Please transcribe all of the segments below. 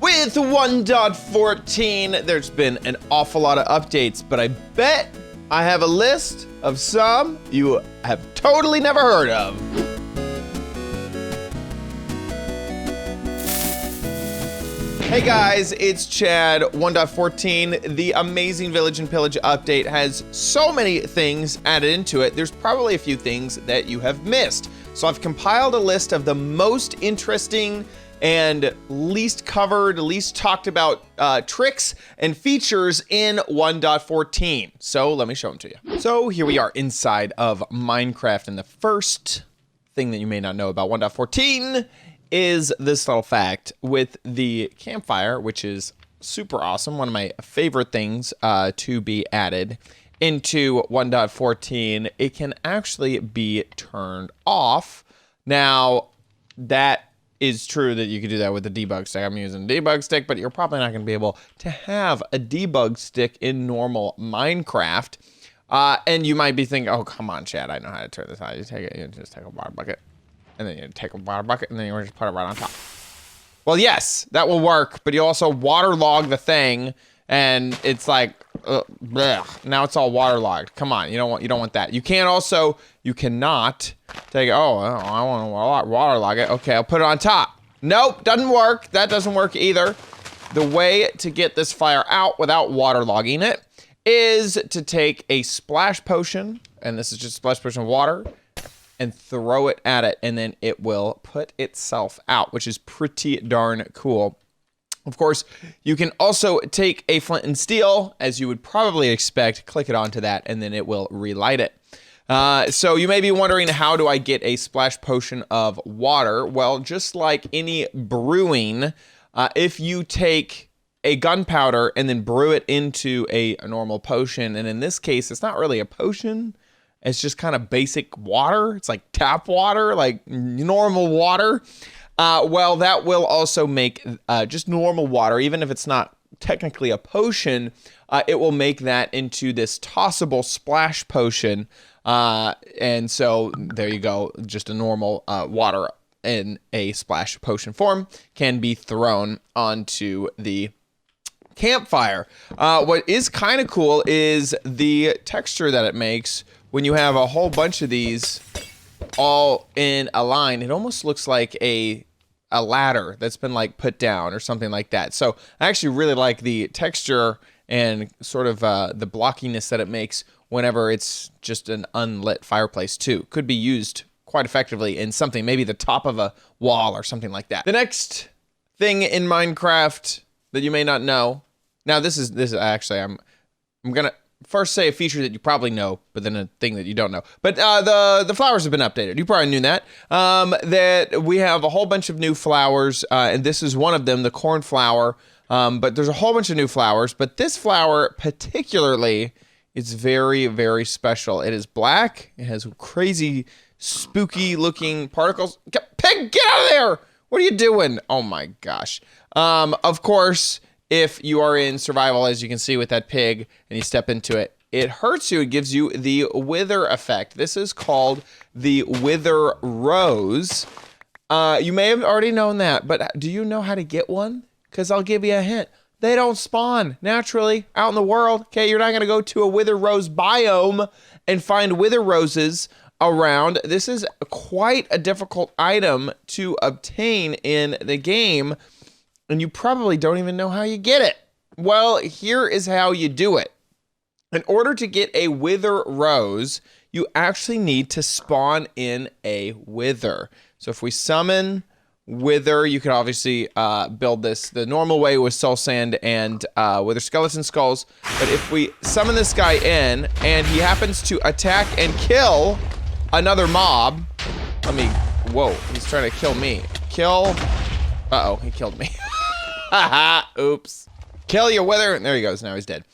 With 1.14, there's been an awful lot of updates, but I bet I have a list of some you have totally never heard of. Hey guys, it's Chad. 1.14, the Amazing Village and Pillage update has so many things added into it. There's probably a few things that you have missed. So I've compiled a list of the most interesting and least covered, least talked about tricks and features in 1.14. So let me show them to you. So here we are inside of Minecraft, and the first thing that you may not know about 1.14 is this little fact with the campfire, which is super awesome. One of my favorite things to be added into 1.14. It can actually be turned off. Now, that is true that you could do that with the debug stick. I'm using a debug stick, but you're probably not going to be able to have a debug stick in normal Minecraft. And you might be thinking, oh, come on, Chad, I know how to turn this on. You take it, you just take a water bucket. And then you take a water bucket, and then you just put it right on top. Well, yes, that will work, but you also waterlog the thing, and it's like, bleh, now it's all waterlogged. Come on, you don't want that. You cannot take it. Oh, I want to waterlog it. Okay, I'll put it on top. Nope, doesn't work. That doesn't work either. The way to get this fire out without waterlogging it is to take a splash potion, and this is just a splash potion of water, and throw it at it, and then it will put itself out, which is pretty darn cool. Of course, you can also take a flint and steel, as you would probably expect, click it onto that, and then it will relight it. So you may be wondering, how do I get a splash potion of water? Well, just like any brewing, if you take a gunpowder and then brew it into a normal potion, and in this case, it's not really a potion, it's just kind of basic water. It's like tap water, like normal water. Well, that will also make just normal water, even if it's not technically a potion, it will make that into this tossable splash potion. And so there you go. Just a normal water in a splash potion form can be thrown onto the campfire. What is kind of cool is the texture that it makes when you have a whole bunch of these all in a line. It almost looks like a ladder that's been like put down or something like that. So I actually really like the texture and sort of the blockiness that it makes whenever it's just an unlit fireplace too. Could be used quite effectively in something, maybe the top of a wall or something like that. The next thing in Minecraft that you may not know. Now this is actually, I'm gonna first say a feature that you probably know, but then a thing that you don't know. But the flowers have been updated. You probably knew that. That we have a whole bunch of new flowers, and this is one of them, the cornflower. But there's a whole bunch of new flowers, but this flower particularly is very, very special. It is black. It has crazy, spooky looking particles. Pig, get out of there! What are you doing? Oh my gosh. Of course, if you are in survival, as you can see with that pig, and you step into it, it hurts you. It gives you the wither effect. This is called the wither rose. You may have already known that, but do you know how to get one? Because I'll give you a hint. They don't spawn naturally out in the world. Okay, you're not going to go to a wither rose biome and find wither roses around. This is quite a difficult item to obtain in the game, and you probably don't even know how you get it. Well, here is how you do it. In order to get a wither rose, you actually need to spawn in a wither. So if we summon wither, you can obviously build this the normal way with soul sand and wither skeleton skulls. But if we summon this guy in and he happens to attack and kill another mob, whoa, he's trying to kill me. Uh-oh, he killed me. Oops. Kill your wither. And there he goes. Now he's dead.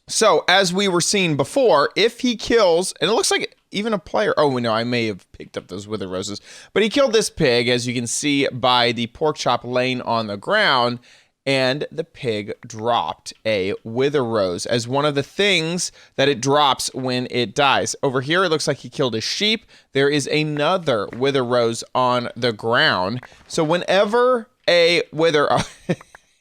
So as we were seeing before, if he kills, and it looks like even a player, oh no, I may have picked up those wither roses, but he killed this pig, as you can see by the pork chop laying on the ground, and the pig dropped a wither rose as one of the things that it drops when it dies. Over here, it looks like he killed a sheep. There is another wither rose on the ground. So whenever a wither, oh,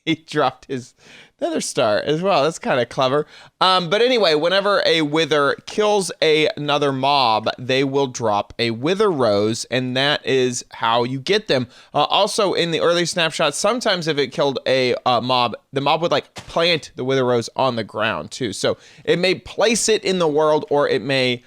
he dropped his another star as well. That's kind of clever. But anyway, whenever a wither kills another mob, they will drop a wither rose, and that is how you get them. Also, in the early snapshots, sometimes if it killed a mob, the mob would like plant the wither rose on the ground too. So it may place it in the world, or it may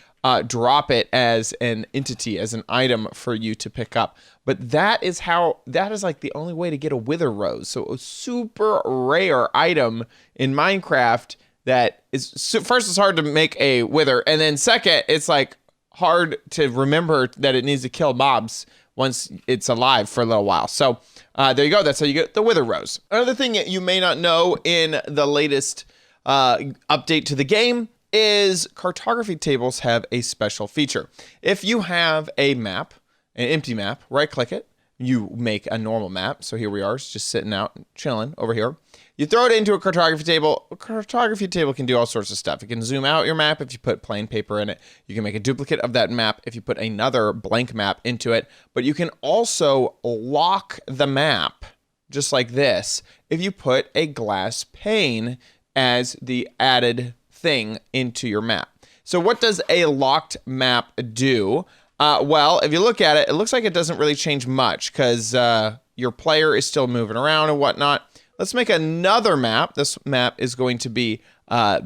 drop it as an entity, as an item for you to pick up. But that is like the only way to get a wither rose. So a super rare item in Minecraft that is, first, it's hard to make a wither. And then second, it's like hard to remember that it needs to kill mobs once it's alive for a little while. So there you go. That's how you get the wither rose. Another thing that you may not know in the latest update to the game is cartography tables have a special feature. If you have a map, an empty map, right click it, you make a normal map. So here we are, it's just sitting out, chilling over here. You throw it into a cartography table. A cartography table can do all sorts of stuff. It can zoom out your map if you put plain paper in it. You can make a duplicate of that map if you put another blank map into it. But you can also lock the map, just like this, if you put a glass pane as the added thing into your map. So what does a locked map do? Well, if you look at it, it looks like it doesn't really change much because your player is still moving around and whatnot. Let's make another map. This map is going to be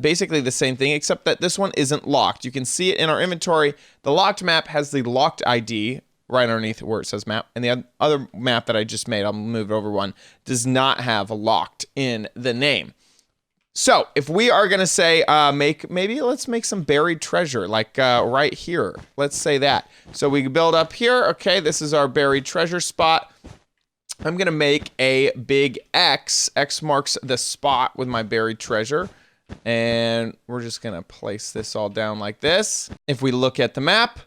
basically the same thing, except that this one isn't locked. You can see it in our inventory. The locked map has the locked ID right underneath where it says map. And the other map that I just made, I'll move it over one, does not have locked in the name. So if we are going to say, let's make some buried treasure, like right here. Let's say that. So we build up here. Okay, this is our buried treasure spot. I'm going to make a big X. X marks the spot with my buried treasure. And we're just going to place this all down like this. If we look at the map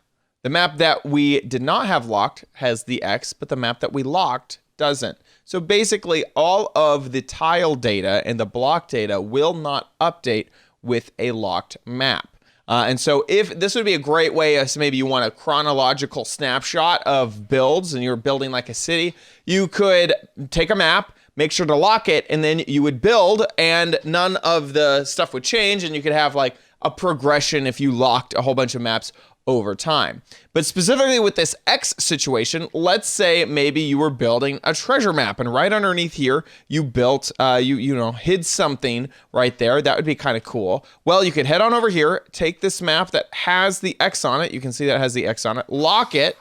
that we did not have locked has the X, but the map that we locked doesn't. So basically all of the tile data and the block data will not update with a locked map. And so if this would be a great way, as maybe you want a chronological snapshot of builds and you're building like a city, you could take a map, make sure to lock it, and then you would build and none of the stuff would change, and you could have like a progression if you locked a whole bunch of maps over time. But specifically with this X situation, let's say maybe you were building a treasure map, and right underneath here you built hid something right there. That would be kind of cool. Well, you could head on over here, take this map that has the X on it. You can see that it has the X on it. Lock it.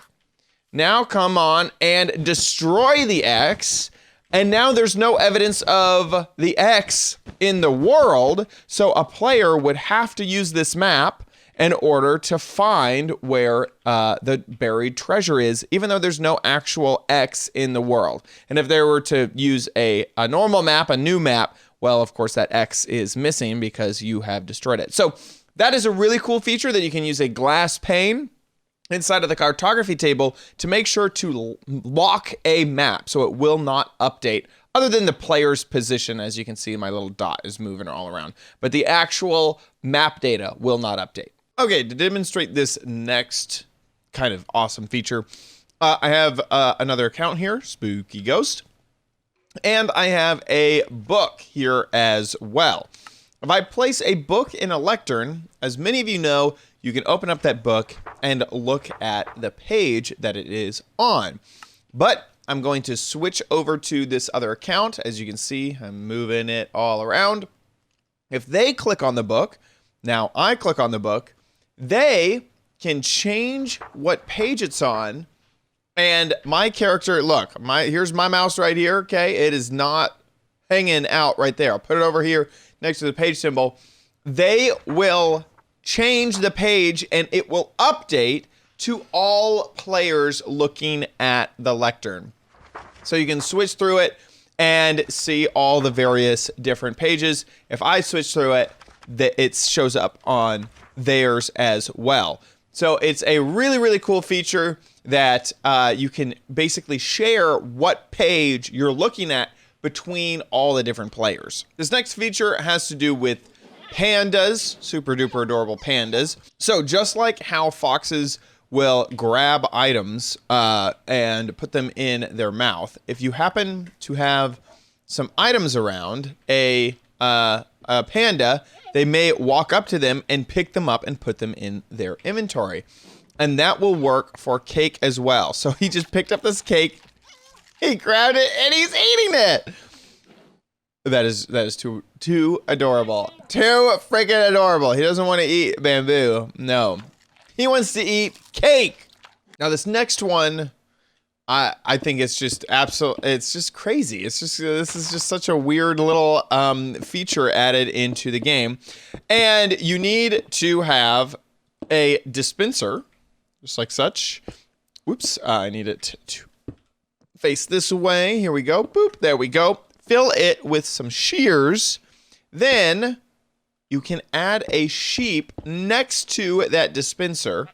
Now come on and destroy the X. And now there's no evidence of the X in the world. So a player would have to use this map in order to find where the buried treasure is, even though there's no actual X in the world. And if they were to use a normal map, a new map, well, of course, that X is missing because you have destroyed it. So that is a really cool feature that you can use a glass pane inside of the cartography table to make sure to lock a map so it will not update, other than the player's position. As you can see, my little dot is moving all around, but the actual map data will not update. Okay, to demonstrate this next kind of awesome feature, I have another account here, Spooky Ghost, and I have a book here as well. If I place a book in a lectern, as many of you know, you can open up that book and look at the page that it is on. But I'm going to switch over to this other account. As you can see, I'm moving it all around. If they click on the book, now I click on the book, they can change what page it's on, and my character, look, here's my mouse right here, okay? It is not hanging out right there. I'll put it over here next to the page symbol. They will change the page, and it will update to all players looking at the lectern. So you can switch through it and see all the various different pages. If I switch through it, it shows up on theirs as well. So it's a really, really cool feature that you can basically share what page you're looking at between all the different players. This next feature has to do with pandas, super duper adorable pandas. So just like how foxes will grab items and put them in their mouth. If you happen to have some items around, a panda, they may walk up to them and pick them up and put them in their inventory. And that will work for cake as well. So he just picked up this cake, he grabbed it, and he's eating it. That is too adorable. Too freaking adorable. He doesn't want to eat bamboo. No. He wants to eat cake. Now this next one, I think it's just it's just crazy. It's just, this is just such a weird little feature added into the game. And you need to have a dispenser, just like such. Whoops, I need it to face this way. Here we go. Boop, there we go. Fill it with some shears. Then you can add a sheep next to that dispenser.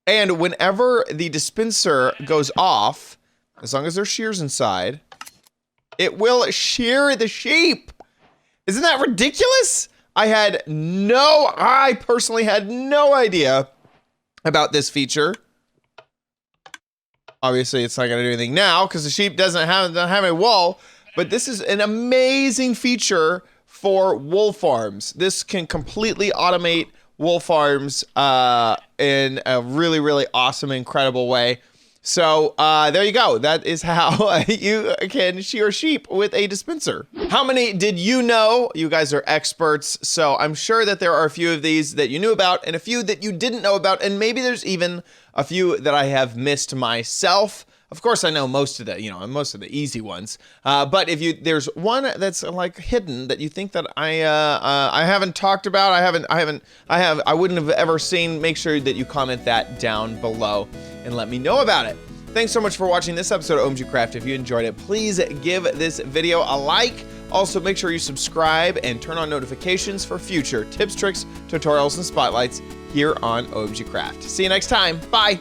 And whenever the dispenser goes off, as long as there's shears inside, it will shear the sheep. Isn't that ridiculous? I personally had no idea about this feature. Obviously, it's not going to do anything now because the sheep doesn't have any wool. But this is an amazing feature for wool farms. This can completely automate wool farms in a really, really awesome, incredible way. So there you go. That is how you can shear sheep with a dispenser. How many did you know? You guys are experts. So I'm sure that there are a few of these that you knew about and a few that you didn't know about. And maybe there's even a few that I have missed myself. Of course, I know most of the, most of the easy ones. But if there's one that's like hidden that you think that I haven't talked about, I wouldn't have ever seen, make sure that you comment that down below and let me know about it. Thanks so much for watching this episode of OMGcraft. If you enjoyed it, please give this video a like. Also, make sure you subscribe and turn on notifications for future tips, tricks, tutorials, and spotlights here on OMGcraft. See you next time. Bye.